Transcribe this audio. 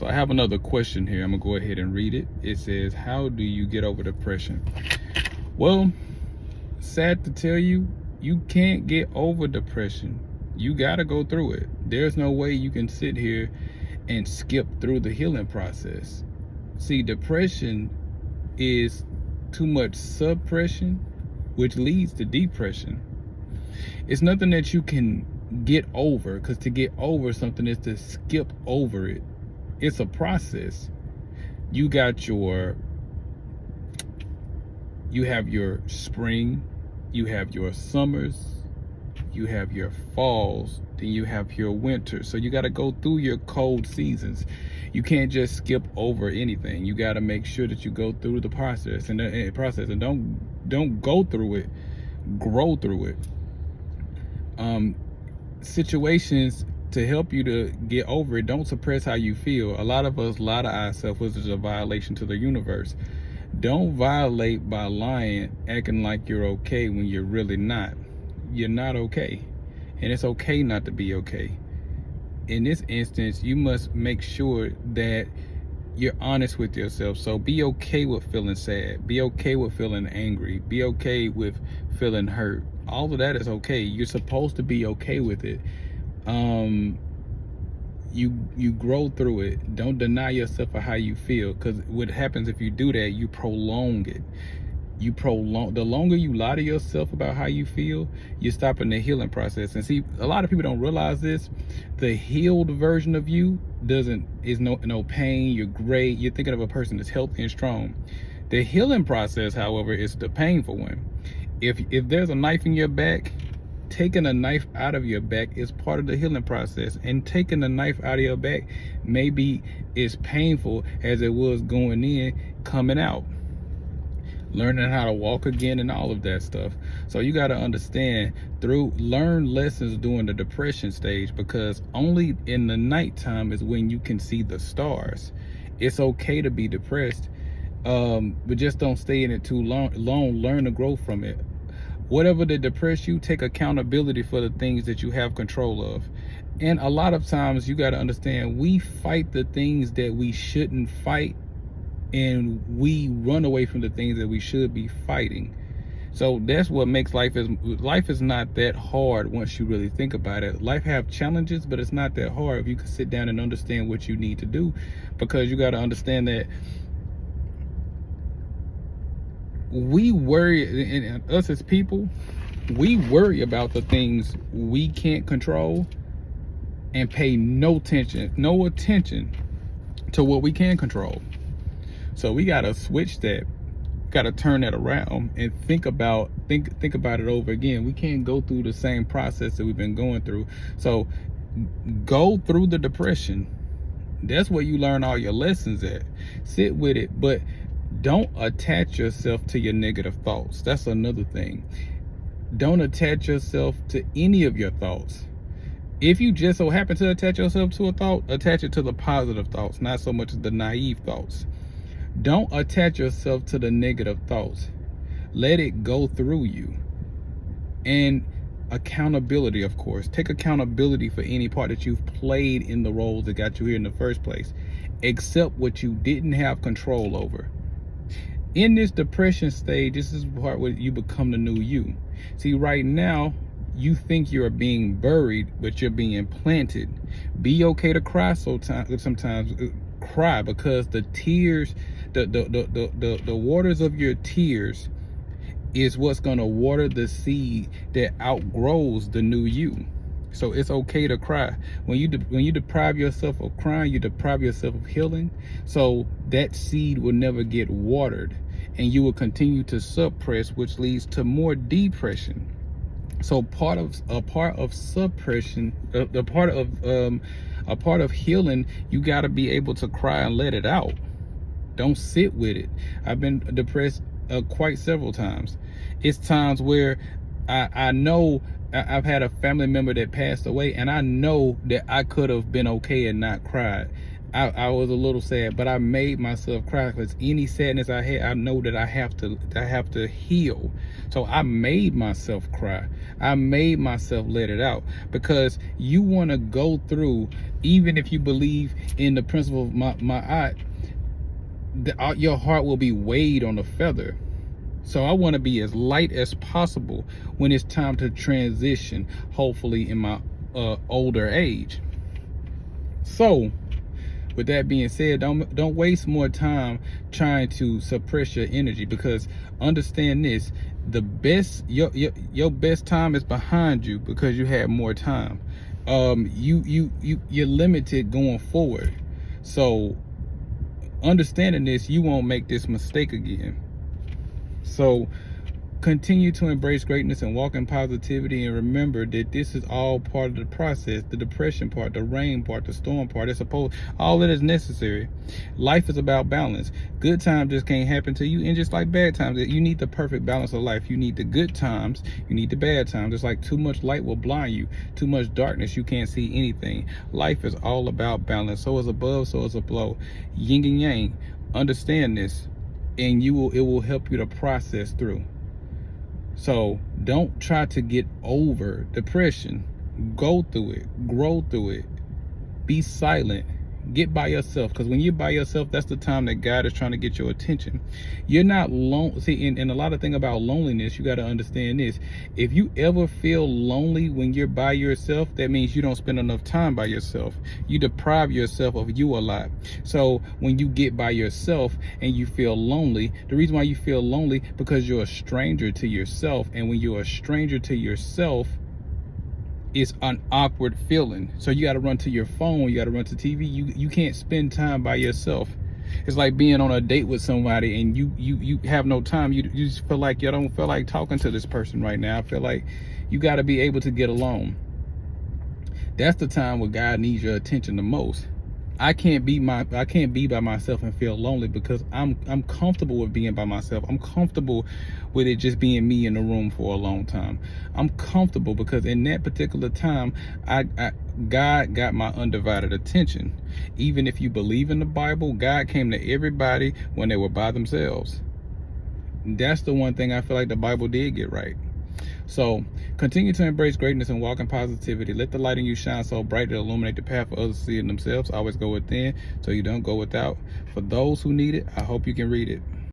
So I have another question here. I'm gonna go ahead and read it. It says, how do you get over depression? Well, sad to tell you, you can't get over depression. You gotta go through it. There's no way you can sit here and skip through the healing process. See, depression is too much suppression, which leads to depression. It's nothing that you can get over, because to get over something is to skip over it. It's a process. You have your spring, you have your summers, you have your falls, then you have your winter. So you got to go through your cold seasons. You can't just skip over anything. You got to make sure that you go through the process and don't go through it, grow through it. Situations to help you to get over it, don't suppress how you feel. A lot of us lie to ourselves, which is a violation to the universe. Don't violate by lying, acting like you're okay when you're really not. You're not okay. And it's okay not to be okay. In this instance, you must make sure that you're honest with yourself. So be okay with feeling sad. Be okay with feeling angry. Be okay with feeling hurt. All of that is okay. You're supposed to be okay with it. You grow through it. Don't deny yourself for how you feel, because what happens if you do that, you prolong it. The longer you lie to yourself about how you feel, you're stopping the healing process. And see, a lot of people don't realize this. The healed version of you is no pain. You're great. You're thinking of a person that's healthy and strong. The healing process, however, is the painful one. If there's a knife in your back, taking a knife out of your back is part of the healing process. And taking the knife out of your back maybe as painful as it was going in, coming out. Learning how to walk again and all of that stuff. So you got to understand, learn lessons during the depression stage, because only in the nighttime is when you can see the stars. It's okay to be depressed, but just don't stay in it too long. Learn to grow from it. Whatever that depress you, take accountability for the things that you have control of. And a lot of times you got to understand, we fight the things that we shouldn't fight, and we run away from the things that we should be fighting. So that's what makes life is not that hard once you really think about it. Life have challenges, but it's not that hard if you can sit down and understand what you need to do. Because you got to understand that we worry, and us as people, we worry about the things we can't control and pay no attention to what we can control. So we gotta switch that, gotta turn that around and think about it over again. We can't go through the same process that we've been going through. So go through the depression. That's where you learn all your lessons at. Sit with it, but don't attach yourself to your negative thoughts. That's another thing. Don't attach yourself to any of your thoughts. If you just so happen to attach yourself to a thought, attach it to the positive thoughts, not so much the naive thoughts. Don't attach yourself to the negative thoughts. Let it go through you. And accountability, of course. Take accountability for any part that you've played in the roles that got you here in the first place. Accept what you didn't have control over. In this depression stage, this is the part where you become the new you. See, right now, you think you're being buried, but you're being planted. Be okay to cry sometimes. Cry, because the tears, the waters of your tears is what's going to water the seed that outgrows the new you. So it's okay to cry. When you deprive yourself of crying, you deprive yourself of healing. So that seed will never get watered, and you will continue to suppress, which leads to more depression. So a part of suppression, a part of healing, you got to be able to cry and let it out. Don't sit with it. I've been depressed quite several times. It's times where I know I've had a family member that passed away, and I know that I could have been okay and not cried. I was a little sad, but I made myself cry, because any sadness I had, I know that I have to heal. So I made myself cry. I made myself let it out, because you want to go through Even if you believe in the principle of ma'at, your heart will be weighed on a feather. So I want to be as light as possible when it's time to transition, hopefully in my older age. So with that being said, don't waste more time trying to suppress your energy, because understand this: the best your best time is behind you because you had more time. You're limited going forward. So understanding this, you won't make this mistake again. So continue to embrace greatness and walk in positivity, and remember that this is all part of the process. The depression part, the rain part, the storm part, all that is necessary. Life is about balance. Good times just can't happen to you, and just like bad times, you need the perfect balance of life. You need the good times, you need the bad times. It's like too much light will blind you, too much darkness, you can't see anything. Life is all about balance. So is above, so is below. Yin and yang. Understand this, and it will help you to process through. So don't try to get over depression. Go through it, grow through it, be silent, get by yourself, because when you're by yourself, that's the time that God is trying to get your attention. You're not lonely. See, and a lot of thing about loneliness, you got to understand this: if you ever feel lonely when you're by yourself, that means you don't spend enough time by yourself. You deprive yourself of you a lot. So when you get by yourself and you feel lonely, the reason why you feel lonely, because you're a stranger to yourself, and when you're a stranger to yourself, it's an awkward feeling. So you got to run to your phone, you got to run to TV. You can't spend time by yourself. It's like being on a date with somebody and you have no time. You just feel like you don't feel like talking to this person right now. I feel like you got to be able to get alone. That's the time where God needs your attention the most. I can't be by myself and feel lonely, because I'm comfortable with being by myself. I'm comfortable with it just being me in the room for a long time. I'm comfortable because in that particular time, God got my undivided attention. Even if you believe in the Bible, God came to everybody when they were by themselves. That's the one thing I feel like the Bible did get right. So continue to embrace greatness and walk in positivity. Let the light in you shine so bright to illuminate the path for others to see it themselves. Always go within so you don't go without. For those who need it, I hope you can read it.